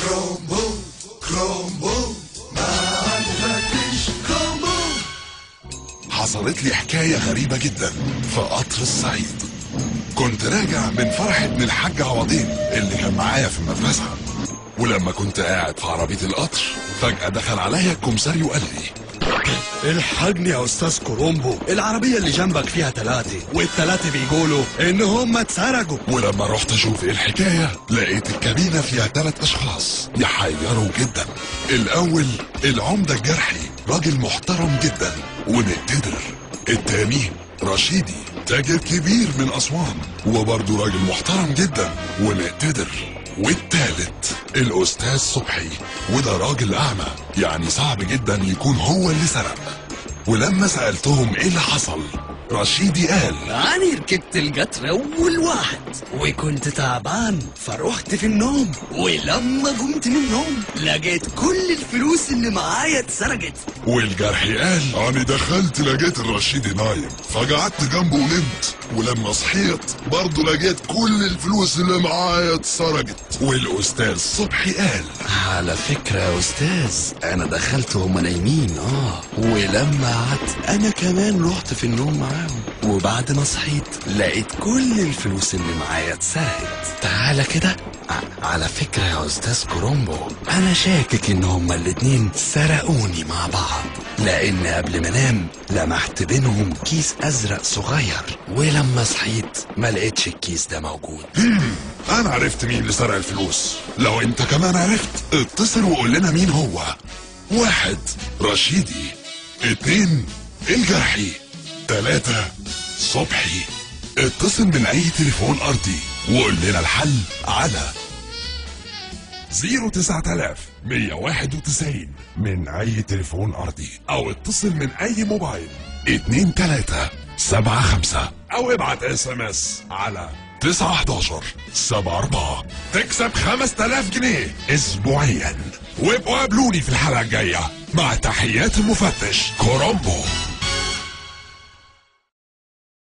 كرومبو كرومبو ما عندكش كرومبو. حصلت لي حكاية غريبة جدا في قطر الصعيد. كنت راجع من فرح ابن الحاج عوضين اللي كان معايا في المدرسة، ولما كنت قاعد في عربية القطر فجأة دخل عليا الكمساري وقال لي: الحقني يا استاذ كرومبو، العربية اللي جنبك فيها 3 والتلاتة بيقولوا ان هم اتسرقوا. ولما رحت اشوف ايه الحكاية لقيت الكابينة فيها 3 اشخاص يحيروا جدا. الاول العمدة الجرحي، راجل محترم جدا ومقتدر. التاني رشيدي، تاجر كبير من اسوان وبرضه راجل محترم جدا ومقتدر. والتالت الاستاذ صبحي، وده راجل اعمى، يعني صعب جدا يكون هو اللي سرق. ولما سألتهم ايه اللي حصل رشيدي قال: أنا ركبت القطر أول واحد وكنت تعبان فروحت في النوم، ولما قمت من النوم لقيت كل الفلوس اللي معايا اتسرقت. والجرحي قال: انا دخلت لقيت الرشيدي نايم فقعدت جنبه ونمت، ولما صحيت برضه لقيت كل الفلوس اللي معايا اتسرقت. والاستاذ صبحي قال: على فكرة يا أستاذ أنا دخلت وهم نايمين ولما قعدت أنا كمان رحت في النوم معاهم، وبعد ما صحيت لقيت كل الفلوس اللي معايا اتسرقت. تعالى كده. على فكرة يا أستاذ كرومبو أنا شاكك إن هما الاتنين سرقوني مع بعض، لأن قبل ما أنام لمحت بينهم كيس أزرق صغير، ولما صحيت ما لقيتش الكيس ده موجود. انا عرفت مين اللي سرق الفلوس. لو انت كمان عرفت اتصل وقول لنا مين هو. 1 رشيدي، 2 الجرحي، 3 صبحي. اتصل من اي تليفون ارضي وقول لنا الحل على 09191 من اي تليفون ارضي، او اتصل من اي موبايل 2375، او ابعت SMS على 91174 تكسب 5000 جنيه اسبوعيا. وابقوا قابلوني في الحلقة الجاية مع تحيات المفتش كرومبو.